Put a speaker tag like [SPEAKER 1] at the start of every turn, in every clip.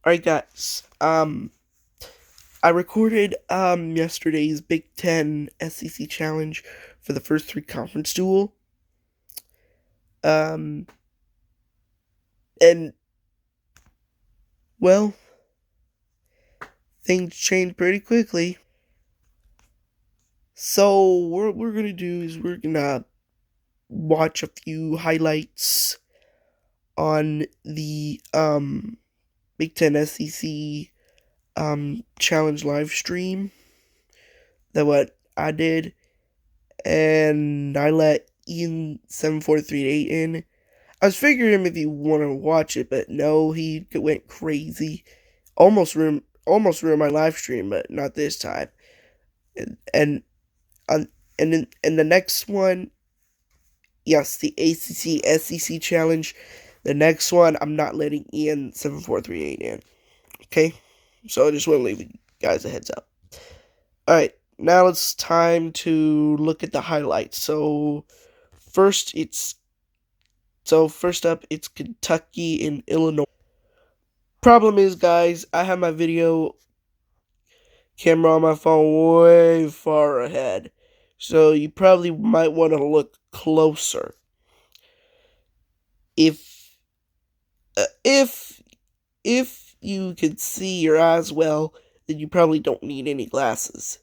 [SPEAKER 1] Alright guys, I recorded yesterday's Big Ten SEC challenge for the first three conference duel. Um and well, things changed pretty quickly. So what we're gonna do is we're gonna watch a few highlights on the Big Ten SEC challenge live stream that what I did, and I let Ian7438 in. I was figuring if you want to watch it, but no, he went crazy. Almost ruined my live stream, but not this time. And and in the next one, yes, the ACC SEC challenge. The next one, I'm not letting Ian7438 in. Okay, so I just want to leave you guys a heads up. All right, now it's time to look at the highlights. First, first up, it's Kentucky and Illinois. Problem is, guys, I have my video camera on my phone way far ahead, so you probably might want to look closer. If uh, if if you can see your eyes well, then you probably don't need any glasses.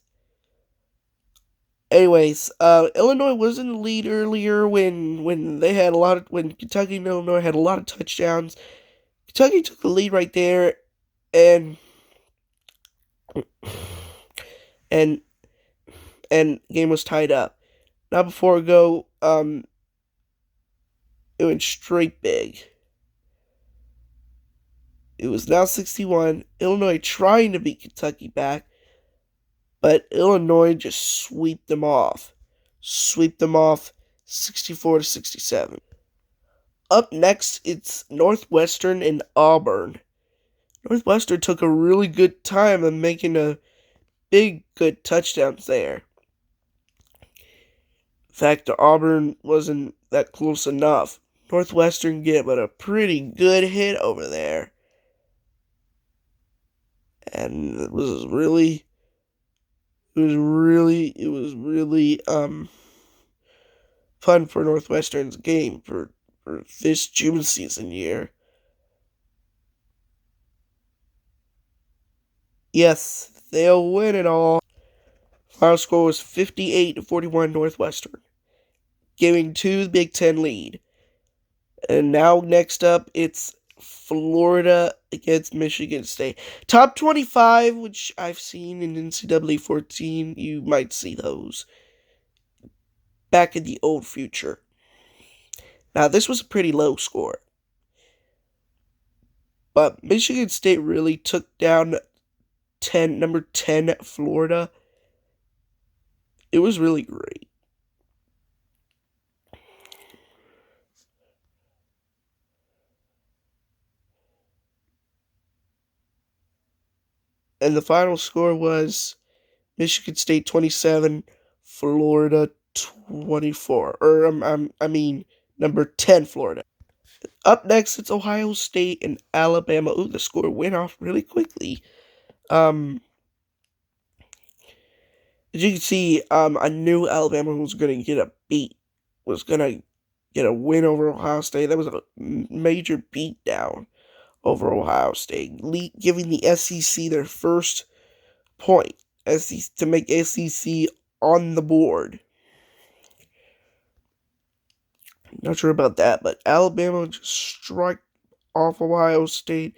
[SPEAKER 1] Anyways, Illinois was in the lead earlier when they had when Kentucky and Illinois had a lot of touchdowns. Kentucky took the lead right there, and and game was tied up. Now before I go, it went straight big. It was now 61. Illinois trying to beat Kentucky back, but Illinois just swept them off. 64-67. Up next, it's Northwestern and Auburn. Northwestern took a really good time in making a good touchdowns there. In fact, Auburn wasn't that close enough. Northwestern gave it a pretty good hit over there. And it was really fun for Northwestern's game for this June season year. Yes, they'll win it all. Final score was 58-41 Northwestern, giving to the Big Ten lead. And now next up, it's Florida against Michigan State. Top 25, which I've seen in NCAA 14, you might see those back in the old future. Now, this was a pretty low score, but Michigan State really took down number 10 Florida. It was really great. And the final score was Michigan State 27, Florida 24. Number 10 Florida. Up next, it's Ohio State and Alabama. Ooh, the score went off really quickly. As you can see, I knew Alabama was going to get a win over Ohio State. That was a major beatdown over Ohio State, giving the SEC their first point to make SEC on the board. Not sure about that, but Alabama just struck off Ohio State,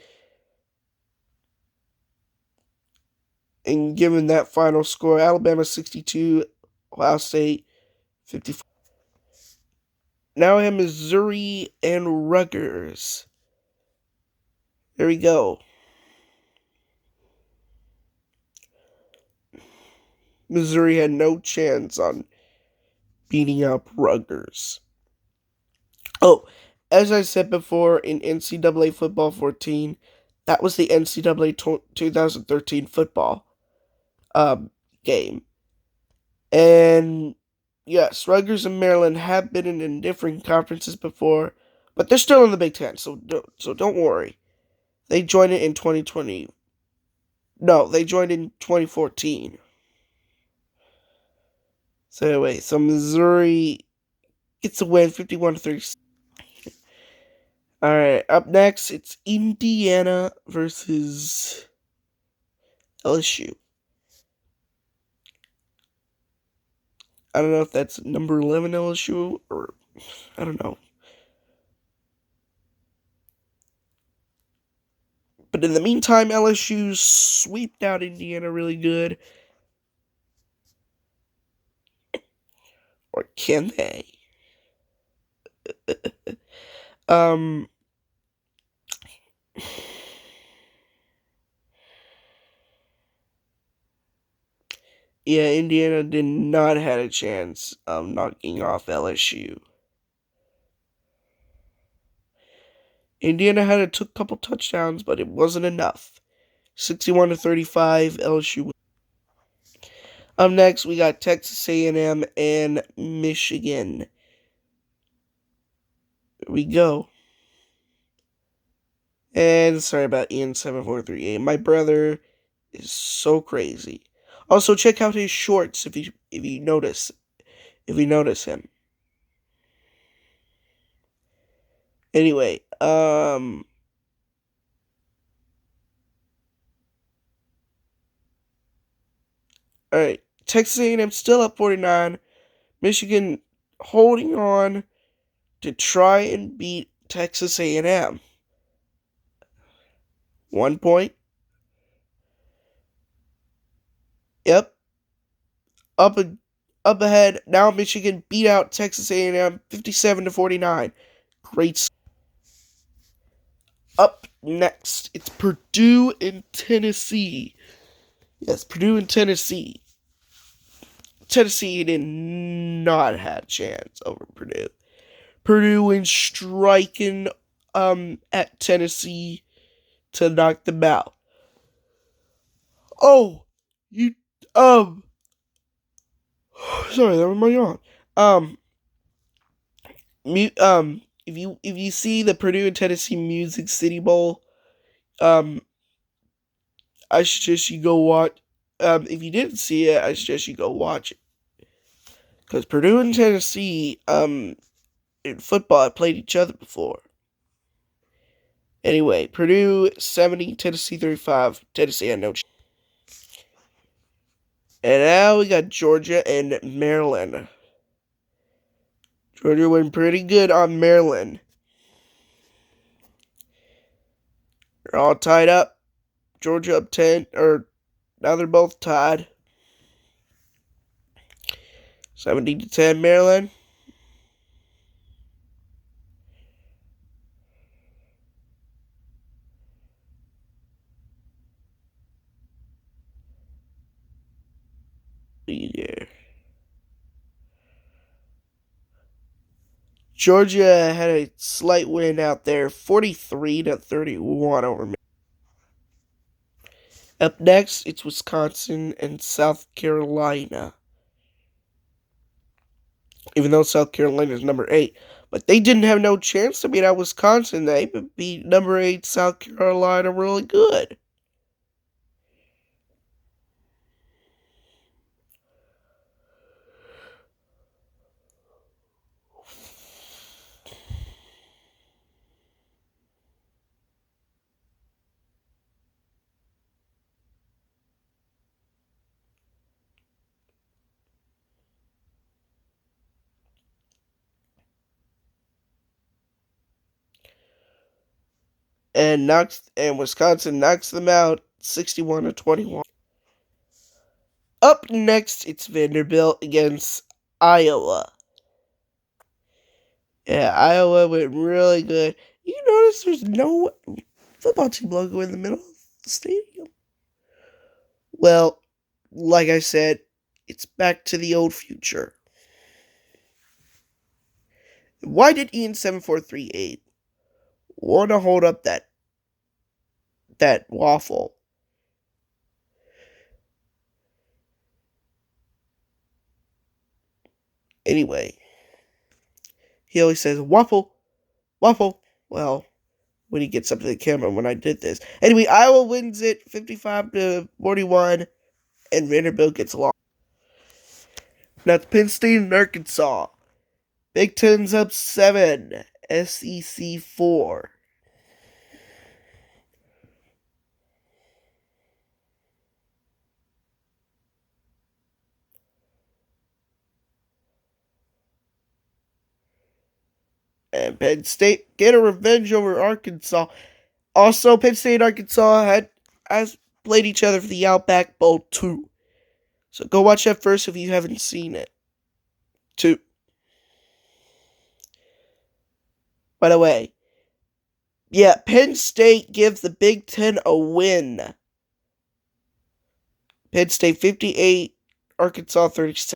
[SPEAKER 1] and given that final score, Alabama 62, Ohio State 54. Now I have Missouri and Rutgers. There we go. Missouri had no chance on beating up Rutgers. Oh, as I said before, in NCAA Football 14, that was the NCAA 2013 football game. And yes, Rutgers and Maryland have been in different conferences before, but they're still in the Big Ten, so don't worry. They joined it in 2020. No, they joined in 2014. So anyway, so Missouri gets a win, 51-36. All right, up next it's Indiana versus LSU. I don't know if that's number 11 LSU or I don't know. But in the meantime, LSU sweeped out Indiana really good. Or can they? um, yeah, Indiana did not have a chance of knocking off LSU. Indiana had a couple touchdowns, but it wasn't enough. 61-35, LSU. Up next, we got Texas A&M and Michigan. Here we go. And sorry about Ian7438. My brother is so crazy. Also, check out his shorts if you notice him. Anyway, all right. Texas A&M still up 49. Michigan holding on to try and beat Texas A&M. 1 point. Yep. Up up ahead. Now Michigan beat out Texas A&M 57-49. Great. Up next, it's Purdue and Tennessee. Yes, Purdue and Tennessee. Tennessee did not have a chance over Purdue. Purdue went striking at Tennessee to knock them out. Oh, you sorry, that was my yawn. If you see the Purdue and Tennessee Music City Bowl, um, I suggest you go watch. If you didn't see it, I suggest you go watch it because Purdue and Tennessee, in football, have played each other before. Anyway, Purdue 70, Tennessee 35. Tennessee had no chance. And now we got Georgia and Maryland. Georgia went pretty good on Maryland. They're all tied up. Georgia up 10, or now they're both tied. 70-10 Maryland. Yeah. Georgia had a slight win out there, 43-31 over Maryland. Up next, it's Wisconsin and South Carolina. Even though South Carolina is number 8. But they didn't have no chance to beat out Wisconsin. They beat number 8 South Carolina really good. And Wisconsin knocks them out 61-21. Up next, it's Vanderbilt against Iowa. Yeah, Iowa went really good. You notice there's no football team logo in the middle of the stadium. Well, like I said, it's back to the old future. Why did Ian7438 want to hold up that waffle? Anyway, he always says waffle, waffle. Well, when he gets up to the camera when I did this. Anyway, Iowa wins it 55-41, and Vanderbilt gets lost. Now it's Penn State and Arkansas. Big Ten's up 7, SEC 4. And Penn State get a revenge over Arkansas. Also, Penn State and Arkansas has played each other for the Outback Bowl 2. So go watch that first if you haven't seen it. 2. By the way, yeah, Penn State gives the Big Ten a win. Penn State 58, Arkansas 36.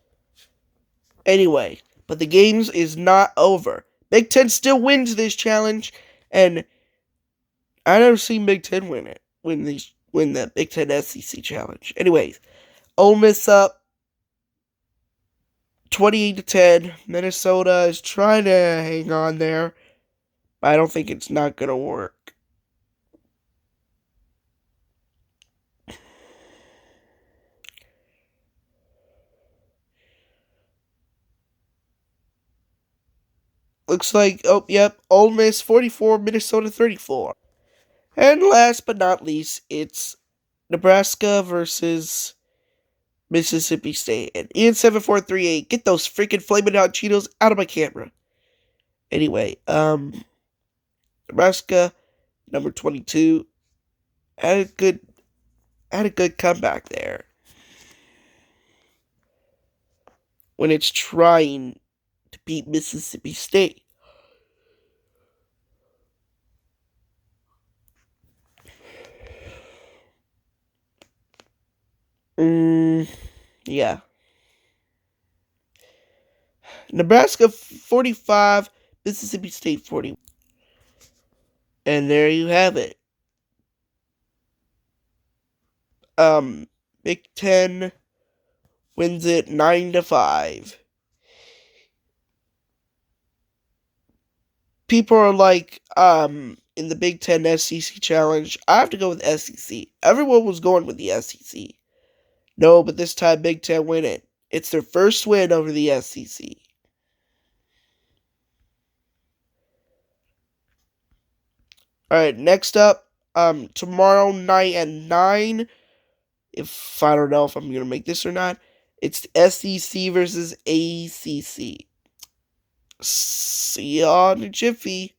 [SPEAKER 1] Anyway, but the games is not over. Big Ten still wins this challenge, and I never seen Big Ten win it. Win the Big Ten SEC challenge. Anyways, Ole Miss up 28-10. Minnesota is trying to hang on there, but I don't think it's not gonna work. Looks like, oh, yep, Ole Miss 44, Minnesota 34. And last but not least, it's Nebraska versus Mississippi State. And Ian7438, get those freaking flaming hot Cheetos out of my camera. Anyway, Nebraska, number 22, had a good comeback there. When it's trying to beat Mississippi State. Yeah. Nebraska 45, Mississippi State 40. And there you have it. Big Ten wins it 9-5. People are like, in the Big Ten SEC challenge, I have to go with SEC. Everyone was going with the SEC. No, but this time Big Ten win it. It's their first win over the SEC. Alright, next up, tomorrow night at 9, if I don't know if I'm gonna make this or not, it's the SEC versus ACC. See y'all in a jiffy.